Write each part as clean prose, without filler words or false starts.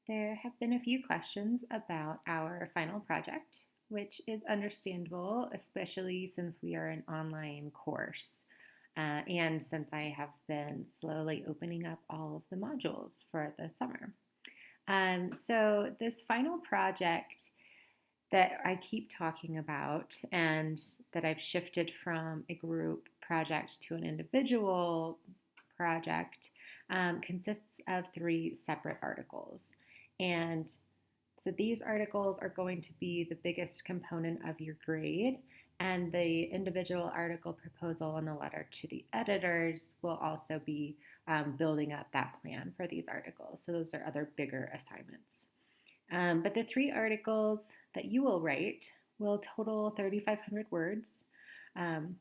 There have been a few questions about our final project, which is understandable, especially since we are an online course. And since I have been slowly opening up all of the modules for the summer. So, this final project that I keep talking about and that I've shifted from a group project to an individual project consists of three separate articles. And so these articles are going to be the biggest component of your grade, and the individual article proposal and the letter to the editors will also be building up that plan for these articles. So those are other bigger assignments. But the three articles that you will write will total 3,500 words um,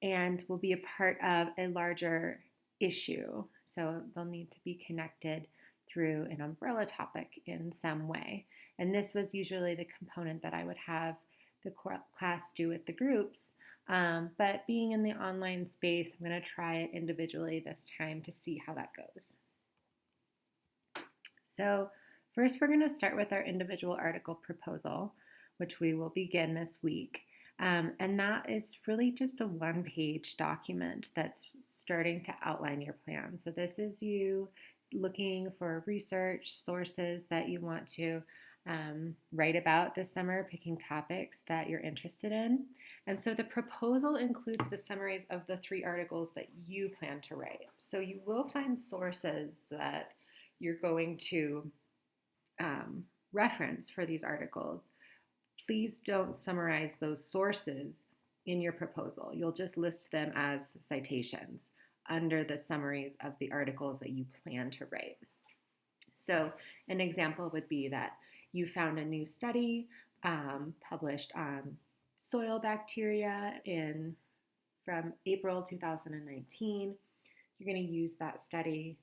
and will be a part of a larger issue. So they'll need to be connected through an umbrella topic in some way. And this was usually the component that I would have the class do with the groups. But being in the online space, I'm going to try it individually this time to see how that goes. So first, we're going to start with our individual article proposal, which we will begin this week. And that is really just a one-page document that's starting to outline your plan. So this is you looking for research sources that you want to write about this summer, picking topics that you're interested in. And so the proposal includes the summaries of the three articles that you plan to write. So you will find sources that you're going to reference for these articles. Please don't summarize those sources in your proposal. You'll just list them as citations under the summaries of the articles that you plan to write. So an example would be that you found a new study published on soil bacteria from April 2019. You're going to use that study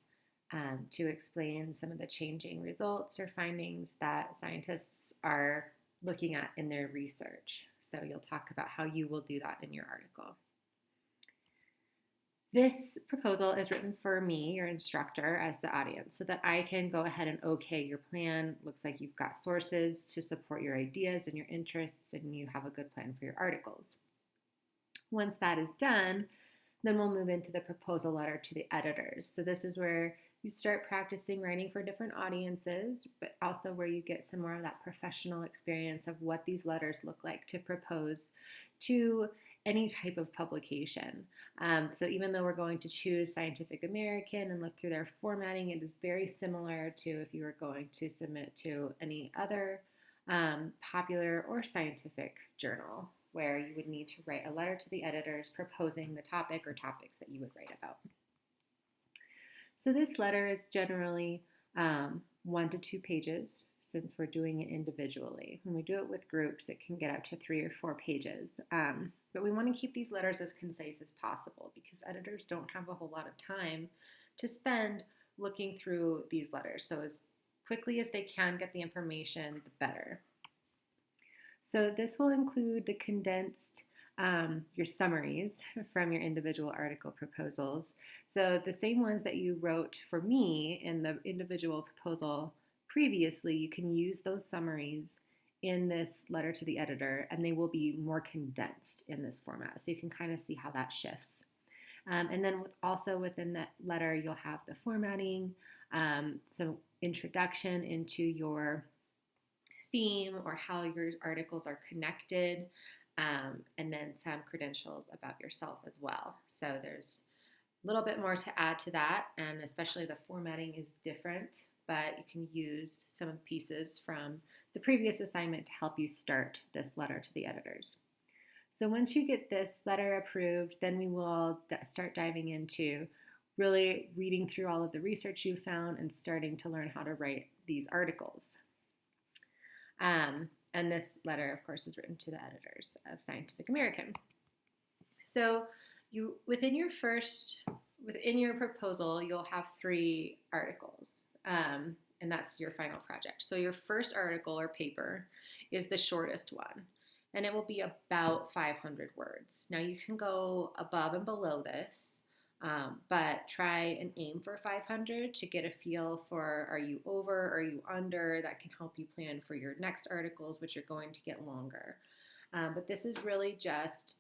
to explain some of the changing results or findings that scientists are looking at in their research. So you'll talk about how you will do that in your article. This proposal is written for me, your instructor, as the audience, so that I can go ahead and okay your plan. Looks like you've got sources to support your ideas and your interests, and you have a good plan for your articles. Once that is done, then we'll move into the proposal letter to the editors. So this is where you start practicing writing for different audiences, but also where you get some more of that professional experience of what these letters look like to propose to any type of publication. So even though we're going to choose Scientific American and look through their formatting, it is very similar to if you were going to submit to any other popular or scientific journal, where you would need to write a letter to the editors proposing the topic or topics that you would write about. So this letter is generally 1 to 2 pages, since we're doing it individually. When we do it with groups, it can get up to 3 or 4 pages. But we want to keep these letters as concise as possible because editors don't have a whole lot of time to spend looking through these letters. So as quickly as they can get the information, the better. So this will include the condensed your summaries from your individual article proposals. So the same ones that you wrote for me in the individual proposal previously, you can use those summaries in this letter to the editor, and they will be more condensed in this format. So you can kind of see how that shifts. And then also within that letter, you'll have the formatting, some introduction into your theme or how your articles are connected, and then some credentials about yourself as well. So there's a little bit more to add to that, and especially the formatting is different, but you can use some of the pieces from the previous assignment to help you start this letter to the editors. So once you get this letter approved, then we will start diving into really reading through all of the research you found and starting to learn how to write these articles. And this letter, of course, is written to the editors of Scientific American. So within your proposal, you'll have 3 articles, and that's your final project. So your first article or paper is the shortest one, and it will be about 500 words. Now you can go above and below this, But try and aim for 500 to get a feel for, are you over, are you under? That can help you plan for your next articles, which are going to get longer. But this is really just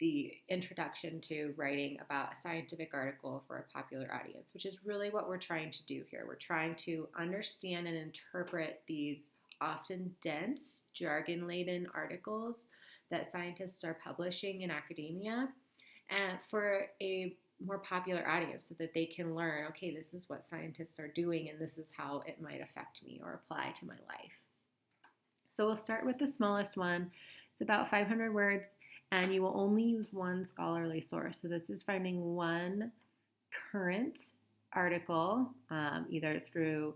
the introduction to writing about a scientific article for a popular audience, which is really what we're trying to do here. We're trying to understand and interpret these often dense, jargon laden articles that scientists are publishing in academia and for a more popular audience so that they can learn, okay, this is what scientists are doing and this is how it might affect me or apply to my life. So we'll start with the smallest one. It's about 500 words, and you will only use one scholarly source. So this is finding one current article, either through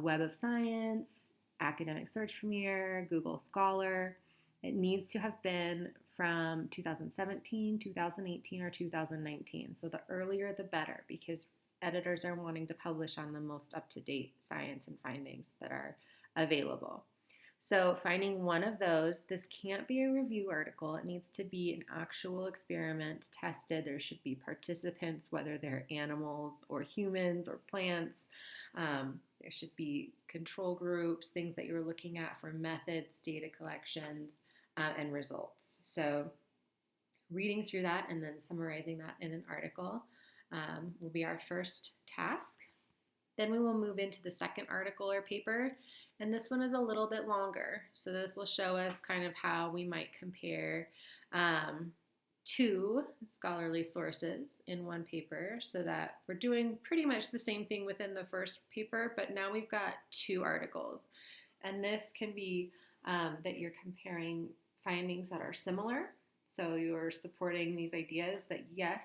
Web of Science, Academic Search Premier, Google Scholar. It needs to have been from 2017, 2018, or 2019. So the earlier the better, because editors are wanting to publish on the most up-to-date science and findings that are available. So finding one of those, this can't be a review article. It needs to be an actual experiment tested. There should be participants, whether they're animals or humans or plants. There should be control groups, things that you're looking at for methods, data collections, and results. So reading through that and then summarizing that in an article will be our first task. Then we will move into the second article or paper, and this one is a little bit longer. So this will show us kind of how we might compare two scholarly sources in one paper, so that we're doing pretty much the same thing within the first paper, but now we've got two articles. And this can be that you're comparing findings that are similar. So you're supporting these ideas that yes,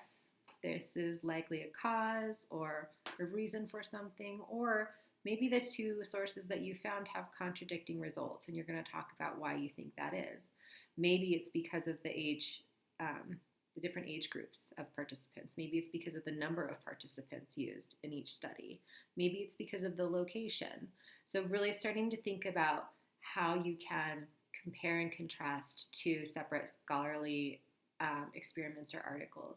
this is likely a cause or a reason for something, or maybe the two sources that you found have contradicting results, and you're going to talk about why you think that is. Maybe it's because of the age, the different age groups of participants. Maybe it's because of the number of participants used in each study. Maybe it's because of the location. So really starting to think about how you can compare and contrast two separate scholarly experiments or articles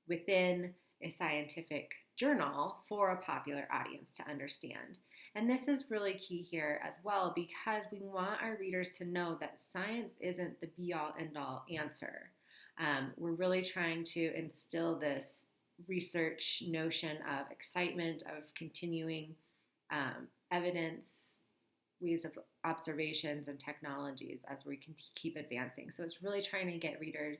within a scientific journal for a popular audience to understand. And this is really key here as well, because we want our readers to know that science isn't the be-all, end-all answer. We're really trying to instill this research notion of excitement, of continuing evidence, ways of observations, and technologies as we can keep advancing. So it's really trying to get readers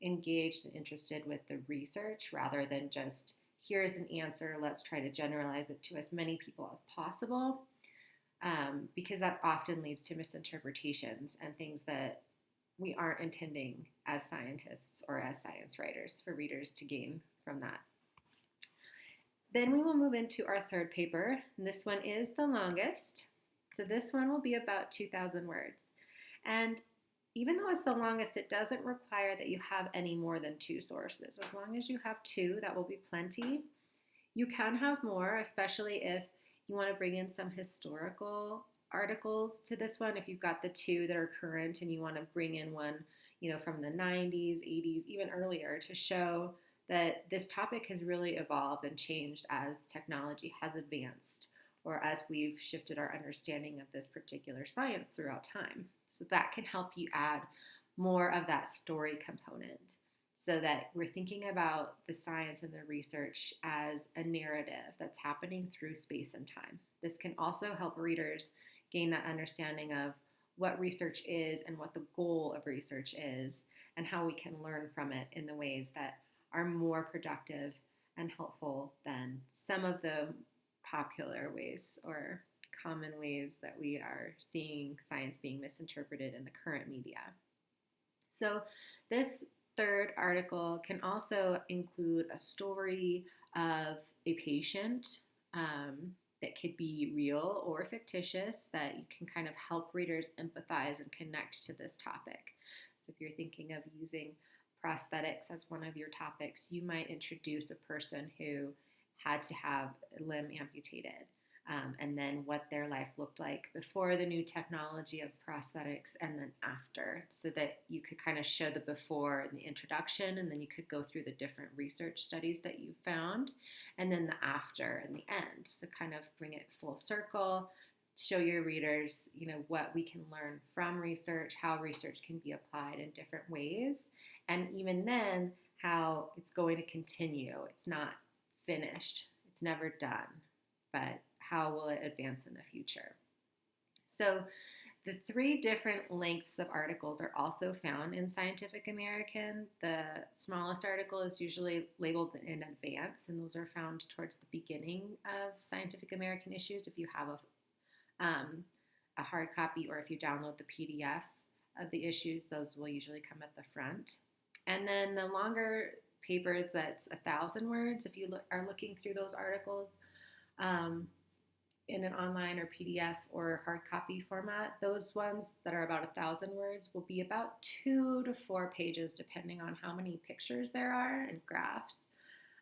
engaged and interested with the research rather than just, here's an answer, let's try to generalize it to as many people as possible, because that often leads to misinterpretations and things that we aren't intending as scientists or as science writers for readers to gain from that. Then we will move into our third paper, and this one is the longest. So this one will be about 2,000 words. And even though it's the longest, it doesn't require that you have any more than two sources. As long as you have two, that will be plenty. You can have more, especially if you want to bring in some historical articles to this one. If you've got the two that are current and you want to bring in one, from the 90s, 80s, even earlier, to show that this topic has really evolved and changed as technology has advanced, or as we've shifted our understanding of this particular science throughout time. So that can help you add more of that story component, so that we're thinking about the science and the research as a narrative that's happening through space and time. This can also help readers gain that understanding of what research is and what the goal of research is, and how we can learn from it in the ways that are more productive and helpful than some of the popular ways or common ways that we are seeing science being misinterpreted in the current media. So this third article can also include a story of a patient that could be real or fictitious, that you can kind of help readers empathize and connect to this topic. So if you're thinking of using prosthetics as one of your topics, you might introduce a person who had to have a limb amputated. and then what their life looked like before the new technology of prosthetics and then after, so that you could kind of show the before and the introduction, and then you could go through the different research studies that you found, and then the after and the end. So kind of bring it full circle, show your readers, what we can learn from research, how research can be applied in different ways, and even then, how it's going to continue. It's not finished, it's never done, but how will it advance in the future? So the 3 different lengths of articles are also found in Scientific American. The smallest article is usually labeled in advance, and those are found towards the beginning of Scientific American issues if you have a hard copy, or if you download the PDF of the issues, those will usually come at the front. And then the longer papers, that's 1,000 words, if you are looking through those articles in an online or PDF or hard copy format, those ones that are about 1,000 words will be about 2 to 4 pages, depending on how many pictures there are and graphs,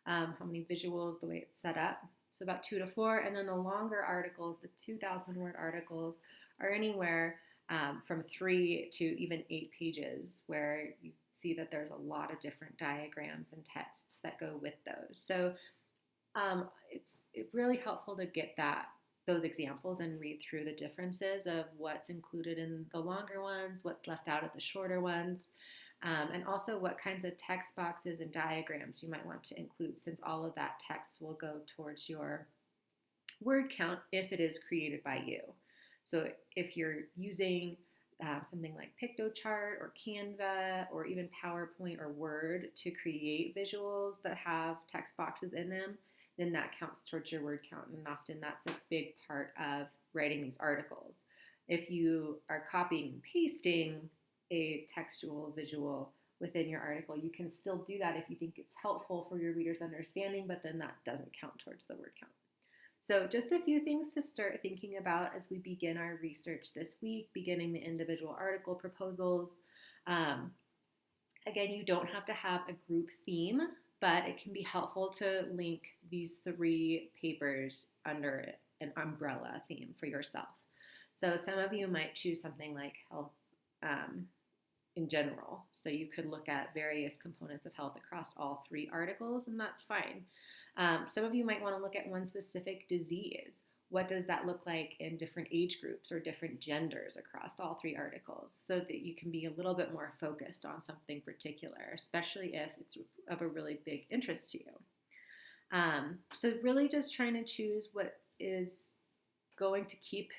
how many visuals, the way it's set up. So about 2 to 4. And then the longer articles, the 2,000 word articles, are anywhere from 3 to even 8 pages, where you see that there's a lot of different diagrams and texts that go with those. So it's really helpful to get those examples and read through the differences of what's included in the longer ones, what's left out of the shorter ones, and also what kinds of text boxes and diagrams you might want to include, since all of that text will go towards your word count if it is created by you. So if you're using something like Piktochart or Canva or even PowerPoint or Word to create visuals that have text boxes in them, then that counts towards your word count, and often that's a big part of writing these articles. If you are copying and pasting a textual visual within your article, you can still do that if you think it's helpful for your reader's understanding, but then that doesn't count towards the word count. So just a few things to start thinking about as we begin our research this week, beginning the individual article proposals. Again, you don't have to have a group theme, but it can be helpful to link these 3 papers under an umbrella theme for yourself. So some of you might choose something like health in general. So you could look at various components of health across all 3 articles, and that's fine. Some of you might want to look at one specific disease. What does that look like in different age groups or different genders across all 3 articles, so that you can be a little bit more focused on something particular, especially if it's of a really big interest to you. So really just trying to choose what is going to keep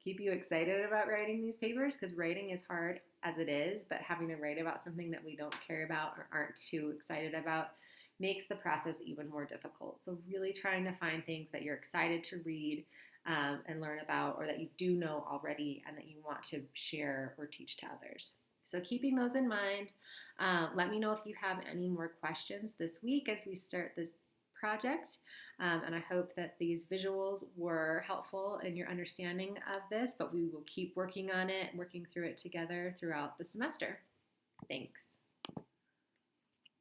you excited about writing these papers, because writing is hard as it is, but having to write about something that we don't care about or aren't too excited about makes the process even more difficult. So really trying to find things that you're excited to read and learn about, or that you do know already and that you want to share or teach to others. So keeping those in mind, let me know if you have any more questions this week as we start this project. And I hope that these visuals were helpful in your understanding of this, but we will keep working on it, working through it together throughout the semester. Thanks.